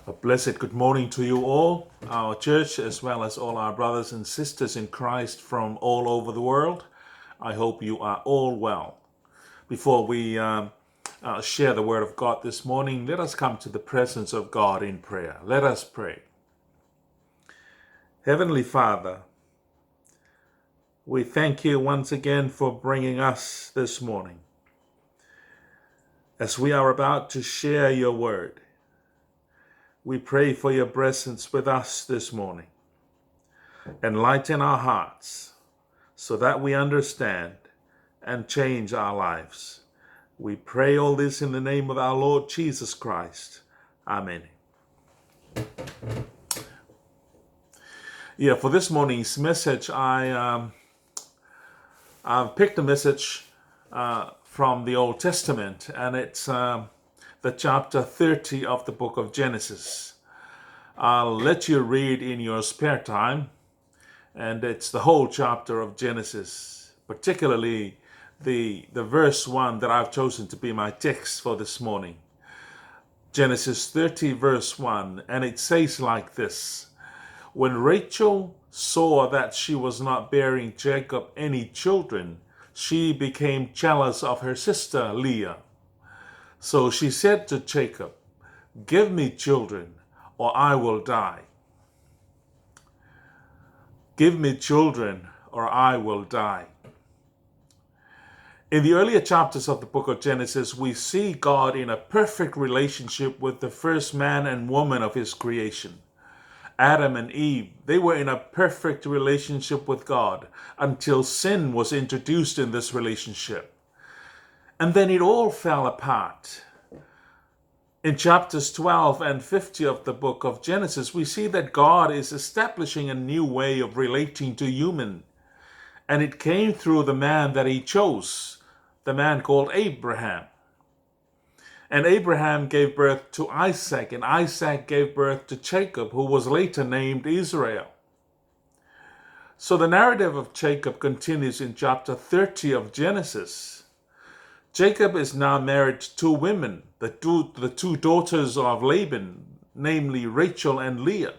A blessed good morning to you all, our church, as well as all our brothers and sisters in Christ from all over the world. I hope you are all well. Before we share the word of God this morning, let us come to the presence of God in prayer. Let us pray. Heavenly Father, we thank you once again for bringing us this morning. As we are about to share your word, we pray for your presence with us this morning. Enlighten our hearts so that we understand and change our lives. We pray all this in the name of our Lord Jesus Christ. Amen. For this morning's message, I've picked a message from the Old Testament, and it's the chapter 30 of the book of Genesis. I'll let you read in your spare time, and it's the whole chapter of Genesis, particularly the verse 1 that I've chosen to be my text for this morning. Genesis 30 verse 1, and it says like this: When Rachel saw that she was not bearing Jacob any children, she became jealous of her sister Leah. So she said to Jacob, "Give me children, or I will die." Give me children, or I will die. In the earlier chapters of the book of Genesis, we see God in a perfect relationship with the first man and woman of his creation. Adam and Eve, they were in a perfect relationship with God until sin was introduced in this relationship. And then it all fell apart. In chapters 12 and 50 of the book of Genesis, we see that God is establishing a new way of relating to human. And it came through the man that he chose, the man called Abraham. And Abraham gave birth to Isaac, and Isaac gave birth to Jacob, who was later named Israel. So the narrative of Jacob continues in chapter 30 of Genesis. Jacob is now married to two women, the two daughters of Laban, namely Rachel and Leah.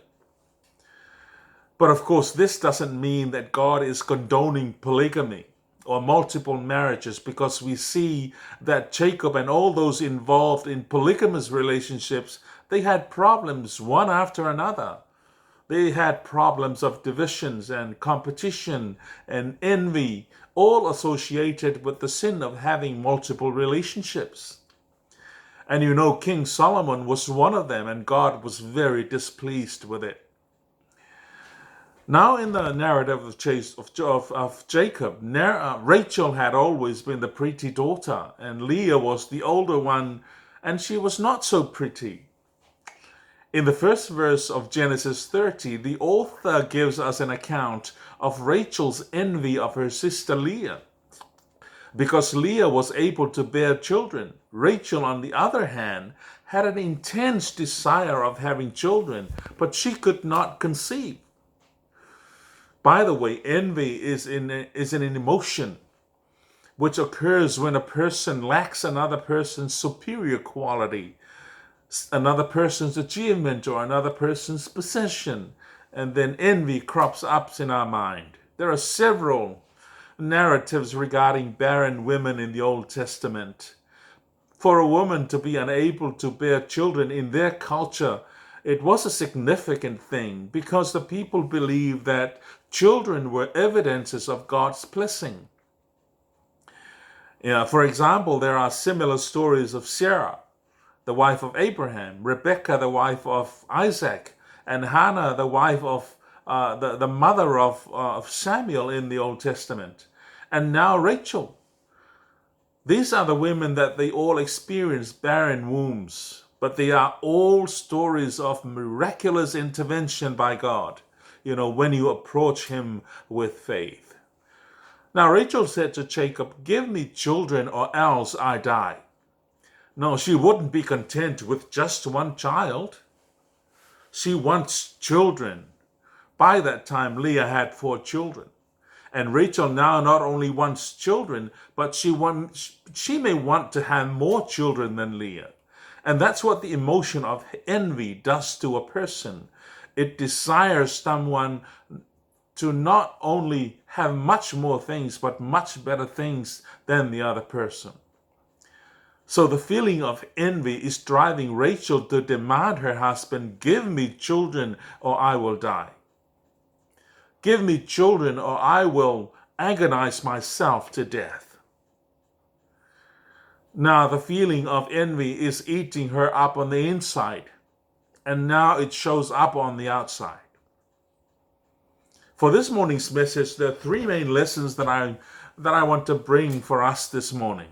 But of course, this doesn't mean that God is condoning polygamy or multiple marriages, because we see that Jacob and all those involved in polygamous relationships, they had problems one after another. They had problems of divisions and competition and envy, all associated with the sin of having multiple relationships. And you know, King Solomon was one of them, and God was very displeased with it. Now in the narrative of Jacob, Rachel had always been the pretty daughter, and Leah was the older one, and she was not so pretty. In the first verse of Genesis 30, the author gives us an account of Rachel's envy of her sister Leah. Because Leah was able to bear children, Rachel, on the other hand, had an intense desire of having children, but she could not conceive. By the way, envy is an emotion which occurs when a person lacks another person's superior quality, another person's achievement, or another person's possession, and then envy crops up in our mind. There are several narratives regarding barren women in the Old Testament. For a woman to be unable to bear children in their culture, it was a significant thing, because the people believed that children were evidences of God's blessing. For example, there are similar stories of Sarah, the wife of Abraham, Rebekah, the wife of Isaac, and Hannah, the wife of the mother of Samuel in the Old Testament, and now Rachel. These are the women that they all experienced barren wombs, but they are all stories of miraculous intervention by God, when you approach him with faith. Now Rachel said to Jacob, "Give me children, or else I die." No, she wouldn't be content with just one child. She wants children. By that time, Leah had 4 children. And Rachel now not only wants children, but she may want to have more children than Leah. And that's what the emotion of envy does to a person. It desires someone to not only have much more things, but much better things than the other person. So the feeling of envy is driving Rachel to demand her husband, give me children or I will die. Give me children or I will agonize myself to death. Now the feeling of envy is eating her up on the inside, and now it shows up on the outside. For this morning's message, there are three main lessons that I want to bring for us this morning.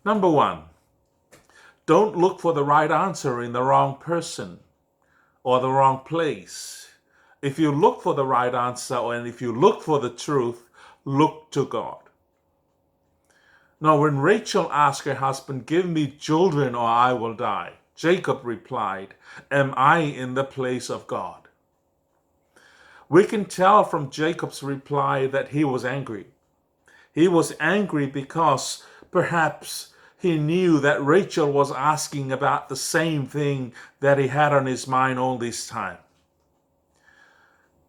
Number one, don't look for the right answer in the wrong person or the wrong place. If you look for the right answer and if you look for the truth, look to God. Now, when Rachel asked her husband, give me children or I will die, Jacob replied, am I in the place of God? We can tell from Jacob's reply that he was angry. He was angry because perhaps he knew that Rachel was asking about the same thing that he had on his mind all this time.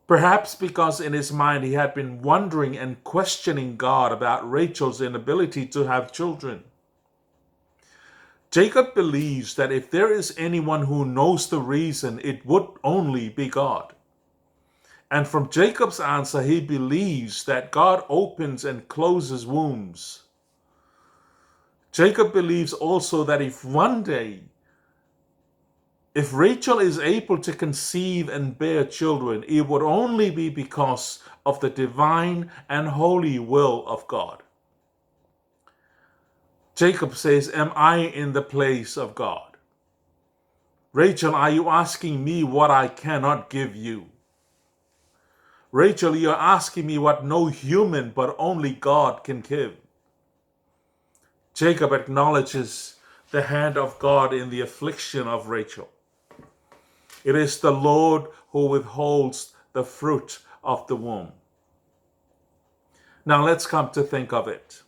Perhaps because in his mind he had been wondering and questioning God about Rachel's inability to have children. Jacob believes that if there is anyone who knows the reason, it would only be God. And from Jacob's answer, he believes that God opens and closes wombs. Jacob believes also that if Rachel is able to conceive and bear children, it would only be because of the divine and holy will of God. Jacob says, am I in the place of God? Rachel, are you asking me what I cannot give you? Rachel, you're asking me what no human but only God can give. Jacob acknowledges the hand of God in the affliction of Rachel. It is the Lord who withholds the fruit of the womb. Now let's come to think of it.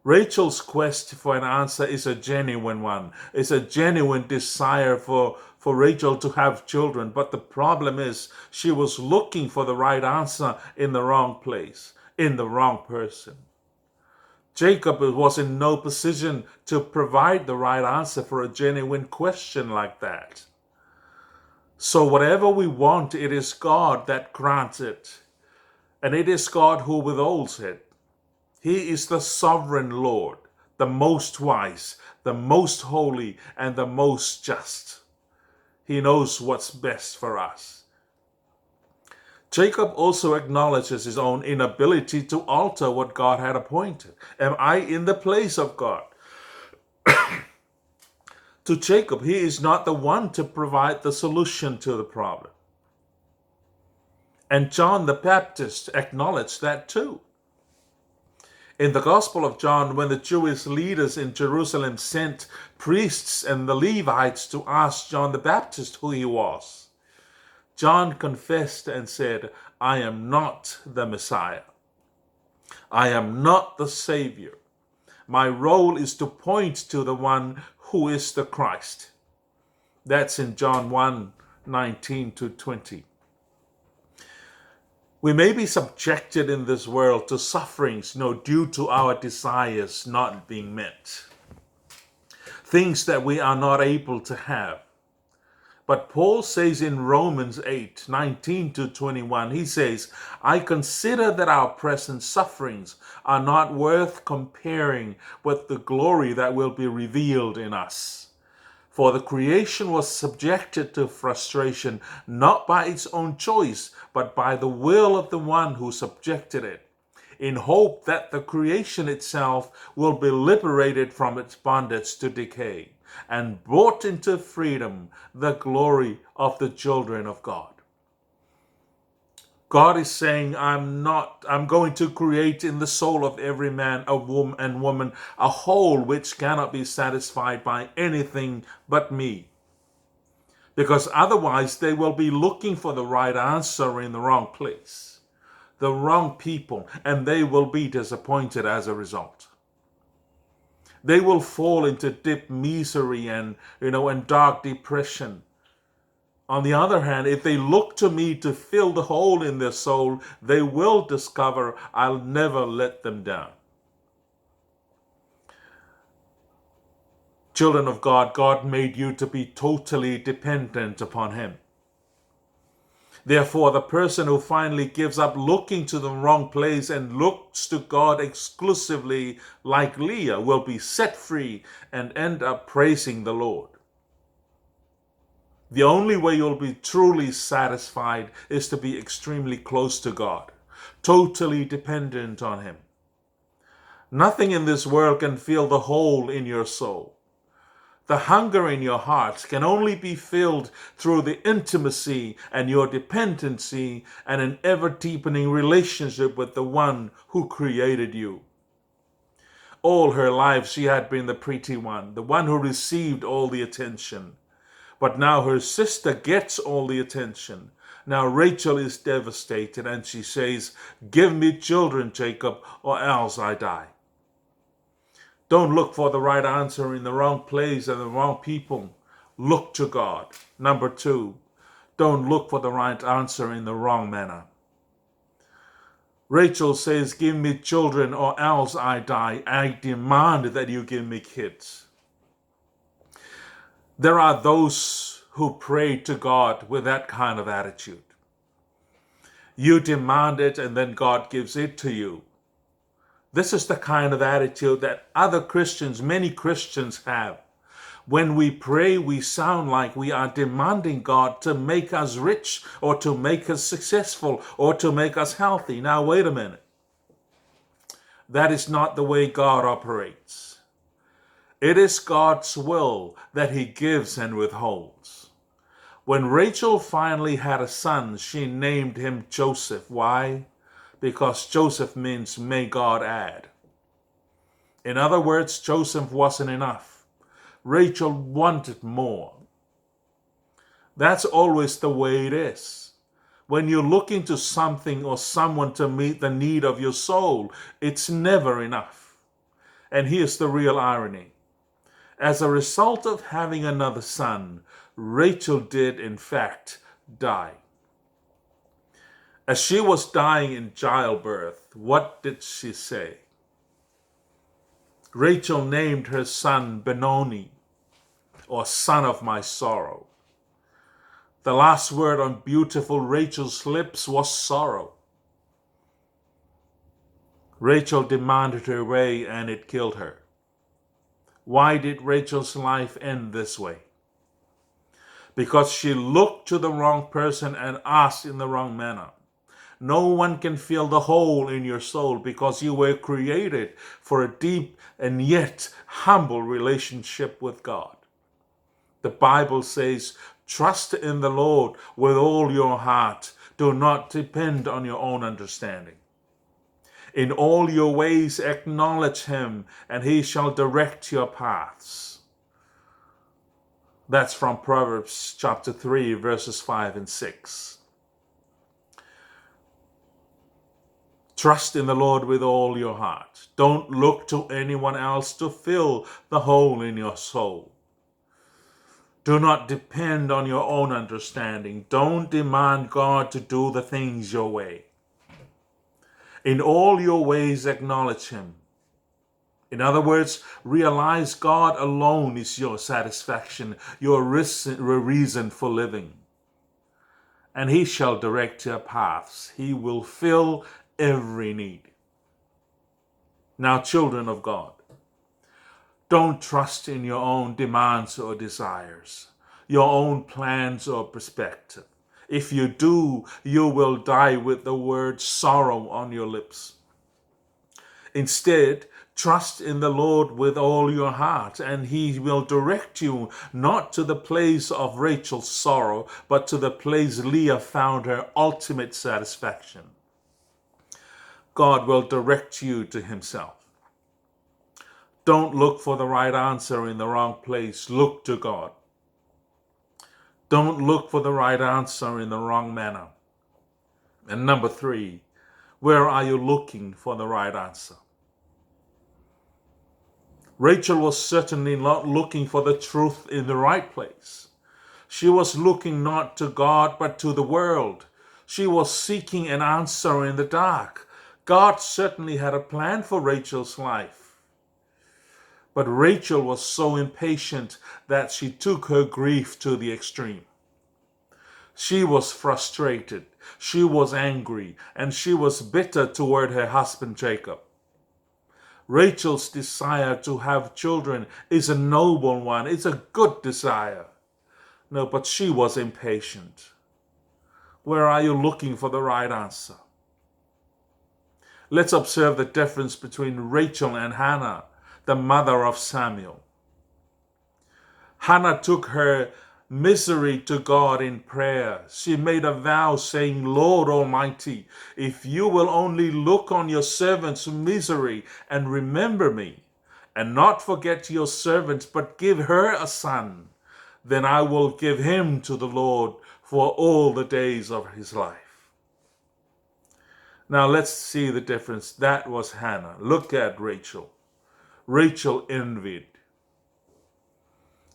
Rachel's quest for an answer is a genuine one. It's a genuine desire for Rachel to have children. But the problem is she was looking for the right answer in the wrong place, in the wrong person. Jacob was in no position to provide the right answer for a genuine question like that. So whatever we want, it is God that grants it. And it is God who withholds it. He is the sovereign Lord, the most wise, the most holy, and the most just. He knows what's best for us. Jacob also acknowledges his own inability to alter what God had appointed. Am I in the place of God? To Jacob, he is not the one to provide the solution to the problem. And John the Baptist acknowledged that too. In the Gospel of John, when the Jewish leaders in Jerusalem sent priests and the Levites to ask John the Baptist who he was, John confessed and said, I am not the Messiah. I am not the Savior. My role is to point to the one who is the Christ. That's in John 1:19-20. We may be subjected in this world to sufferings, due to our desires not being met. Things that we are not able to have. But Paul says in Romans 8:19-21, he says, I consider that our present sufferings are not worth comparing with the glory that will be revealed in us. For the creation was subjected to frustration, not by its own choice, but by the will of the one who subjected it, in hope that the creation itself will be liberated from its bondage to decay and brought into freedom, the glory of the children of God. God is saying, I'm going to create in the soul of every man and woman a whole which cannot be satisfied by anything but me. Because otherwise they will be looking for the right answer in the wrong place, the wrong people, and they will be disappointed as a result. They will fall into deep misery and dark depression. On the other hand, if they look to me to fill the hole in their soul, they will discover I'll never let them down. Children of God, God made you to be totally dependent upon Him. Therefore, the person who finally gives up looking to the wrong place and looks to God exclusively, like Leah, will be set free and end up praising the Lord. The only way you'll be truly satisfied is to be extremely close to God, totally dependent on Him. Nothing in this world can fill the hole in your soul. The hunger in your heart can only be filled through the intimacy and your dependency and an ever-deepening relationship with the one who created you. All her life she had been the pretty one, the one who received all the attention. But now her sister gets all the attention. Now Rachel is devastated and she says, "Give me children, Jacob, or else I die." Don't look for the right answer in the wrong place and the wrong people. Look to God. Number 2, don't look for the right answer in the wrong manner. Rachel says, "Give me children or else I die. I demand that you give me kids." There are those who pray to God with that kind of attitude. You demand it and then God gives it to you. This is the kind of attitude that other Christians, many Christians have. When we pray, we sound like we are demanding God to make us rich or to make us successful or to make us healthy. Now, wait a minute. That is not the way God operates. It is God's will that He gives and withholds. When Rachel finally had a son, she named him Joseph. Why? Because Joseph means may God add. In other words, Joseph wasn't enough. Rachel wanted more. That's always the way it is. When you look into something or someone to meet the need of your soul, it's never enough. And here's the real irony. As a result of having another son, Rachel did in fact die. As she was dying in childbirth, what did she say? Rachel named her son Benoni, or son of my sorrow. The last word on beautiful Rachel's lips was sorrow. Rachel demanded her way and it killed her. Why did Rachel's life end this way? Because she looked to the wrong person and asked in the wrong manner. No one can fill the hole in your soul because you were created for a deep and yet humble relationship with God. The Bible says, "Trust in the Lord with all your heart. Do not depend on your own understanding. In all your ways acknowledge Him, and He shall direct your paths." That's from Proverbs chapter 3, verses 5 and 6. Trust in the Lord with all your heart. Don't look to anyone else to fill the hole in your soul. Do not depend on your own understanding. Don't demand God to do the things your way. In all your ways, acknowledge Him. In other words, realize God alone is your satisfaction, your reason for living. And He shall direct your paths. He will fill every need. Now, children of God, don't trust in your own demands or desires, your own plans or perspective. If you do, you will die with the word sorrow on your lips. Instead, trust in the Lord with all your heart, and He will direct you not to the place of Rachel's sorrow, but to the place Leah found her ultimate satisfaction. God will direct you to Himself. Don't look for the right answer in the wrong place. Look to God. Don't look for the right answer in the wrong manner. And number 3, where are you looking for the right answer? Rachel was certainly not looking for the truth in the right place. She was looking not to God, but to the world. She was seeking an answer in the dark. God certainly had a plan for Rachel's life. But Rachel was so impatient that she took her grief to the extreme. She was frustrated, she was angry, and she was bitter toward her husband Jacob. Rachel's desire to have children is a noble one, it's a good desire. No, but she was impatient. Where are you looking for the right answer? Let's observe the difference between Rachel and Hannah, the mother of Samuel. Hannah took her misery to God in prayer. She made a vow saying, Lord Almighty, if you will only look on your servant's misery and remember me, and not forget your servant, but give her a son, then I will give him to the Lord for all the days of his life. Now let's see the difference. That was Hannah. Look at Rachel. Rachel envied.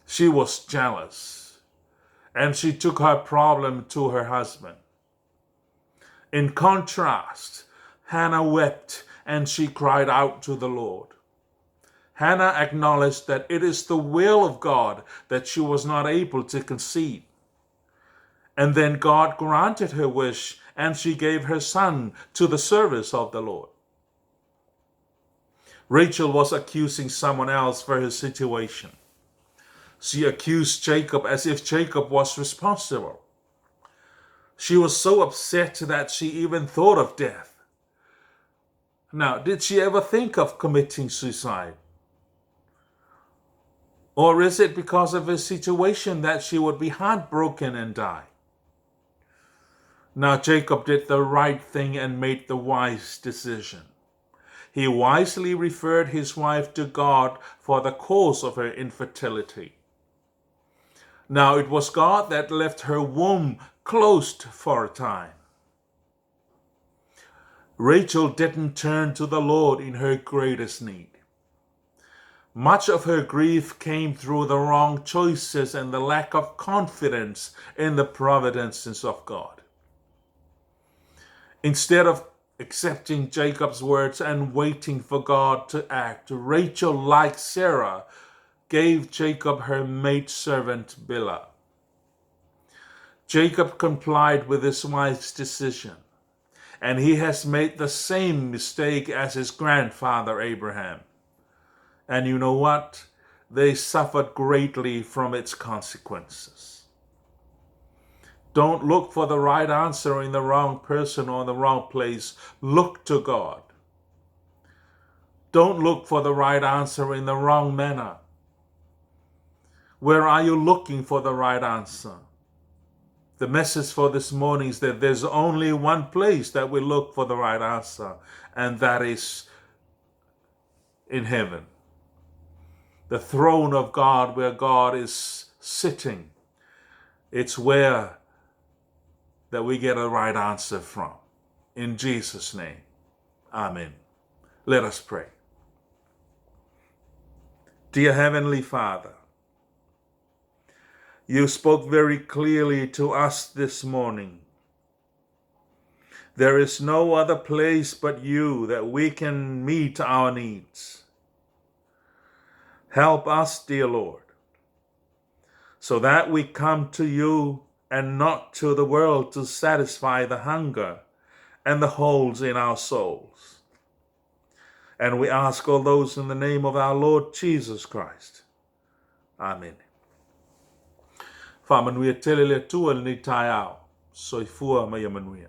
She was jealous. And she took her problem to her husband. In contrast, Hannah wept and she cried out to the Lord. Hannah acknowledged that it is the will of God that she was not able to conceive. And then God granted her wish and she gave her son to the service of the Lord. Rachel was accusing someone else for her situation. She accused Jacob as if Jacob was responsible. She was so upset that she even thought of death. Now, did she ever think of committing suicide? Or is it because of her situation that she would be heartbroken and die? Now, Jacob did the right thing and made the wise decision. He wisely referred his wife to God for the cause of her infertility. Now, it was God that left her womb closed for a time. Rachel didn't turn to the Lord in her greatest need. Much of her grief came through the wrong choices and the lack of confidence in the providences of God. Instead of accepting Jacob's words and waiting for God to act, Rachel, like Sarah, gave Jacob her maidservant Bilhah. Jacob complied with his wife's decision, and he has made the same mistake as his grandfather Abraham. And you know what? They suffered greatly from its consequences. Don't look for the right answer in the wrong person or in the wrong place. Look to God. Don't look for the right answer in the wrong manner. Where are you looking for the right answer? The message for this morning is that there's only one place that we look for the right answer, and that is in heaven. The throne of God, where God is sitting. It's where that we get a right answer from. In Jesus' name, amen. Let us pray. Dear Heavenly Father, you spoke very clearly to us this morning. There is no other place but you that we can meet our needs. Help us, dear Lord, so that we come to you and not to the world to satisfy the hunger and the holes in our souls. And we ask all those in the name of our Lord Jesus Christ. Amen. Fa manuia tele le tua ni tai au, soifua mai manuia.